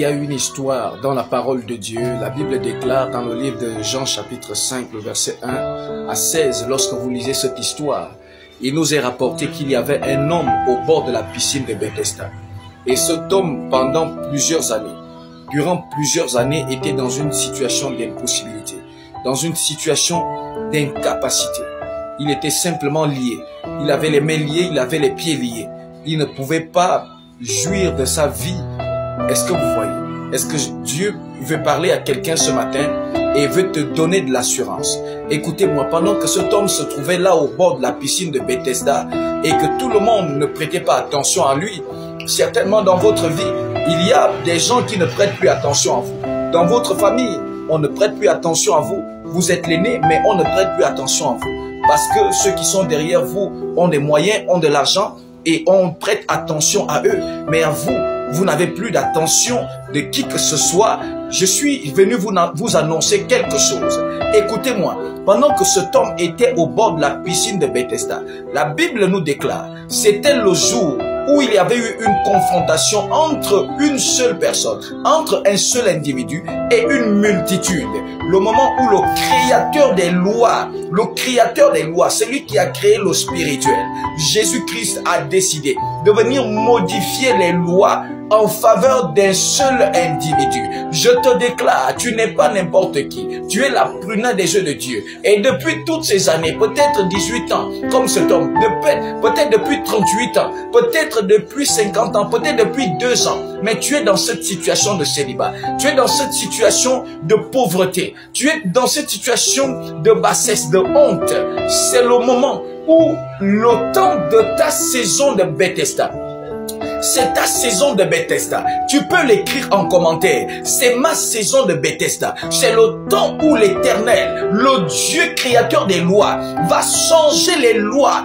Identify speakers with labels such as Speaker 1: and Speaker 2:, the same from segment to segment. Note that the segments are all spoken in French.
Speaker 1: y a une histoire dans la parole de Dieu. La Bible déclare dans le livre de Jean chapitre 5, le verset 1 à 16, lorsque vous lisez cette histoire, il nous est rapporté qu'il y avait un homme au bord de la piscine de Bethesda. Et cet homme, pendant plusieurs années, durant plusieurs années, était dans une situation d'impossibilité, dans une situation d'incapacité. Il était simplement lié. Il avait les mains liées, il avait les pieds liés. Il ne pouvait pas jouir de sa vie. Est-ce que vous voyez? Est-ce que Dieu veut parler à quelqu'un ce matin et veut te donner de l'assurance? Écoutez-moi, pendant que cet homme se trouvait là au bord de la piscine de Bethesda et que tout le monde ne prêtait pas attention à lui, certainement dans votre vie, il y a des gens qui ne prêtent plus attention à vous. Dans votre famille, on ne prête plus attention à vous. Vous êtes l'aîné, mais on ne prête plus attention à vous. Parce que ceux qui sont derrière vous ont des moyens, ont de l'argent et on prête attention à eux. Mais à vous, vous n'avez plus d'attention de qui que ce soit. Je suis venu vous annoncer quelque chose. Écoutez-moi, pendant que cet homme était au bord de la piscine de Bethesda, la Bible nous déclare, c'était le jour où il y avait eu une confrontation entre une seule personne, entre un seul individu et une multitude. Le moment où le créateur des lois, celui qui a créé le spirituel, Jésus-Christ a décidé de venir modifier les lois en faveur d'un seul individu. Je te déclare, tu n'es pas n'importe qui. Tu es la prunelle des yeux de Dieu. Et depuis toutes ces années, peut-être 18 ans, comme cet homme, peut-être depuis 38 ans, peut-être depuis 50 ans, peut-être depuis 2 ans, mais tu es dans cette situation de célibat. Tu es dans cette situation de pauvreté. Tu es dans cette situation de bassesse, de honte. C'est le moment où le temps de ta saison de Bethesda, c'est ta saison de Bethesda. Tu peux l'écrire en commentaire. C'est ma saison de Bethesda. C'est le temps où l'Éternel, le Dieu créateur des lois, va changer les lois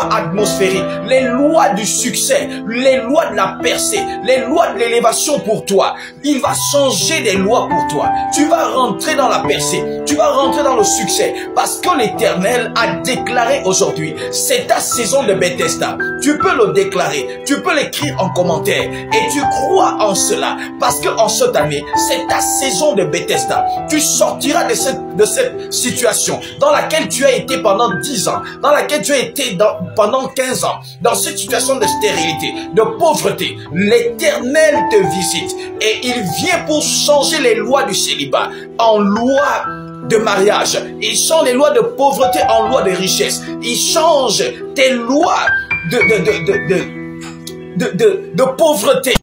Speaker 1: atmosphériques, les lois du succès, les lois de la percée, les lois de l'élévation pour toi. Il va changer des lois pour toi. Tu vas rentrer dans la percée. Tu vas rentrer dans le succès parce que l'Éternel a déclaré aujourd'hui, c'est ta saison de Bethesda. Tu peux le déclarer. Tu peux l'écrire en commentaire et tu crois en cela parce que en cette année c'est ta saison de Bethesda. Tu sortiras de cette situation dans laquelle tu as été pendant 10 ans, dans laquelle tu as été pendant 15 ans, dans cette situation de stérilité, de pauvreté. L'Éternel te visite et il vient pour changer les lois du célibat en loi de mariage. Il change les lois de pauvreté en loi de richesse. Il change tes lois de pauvreté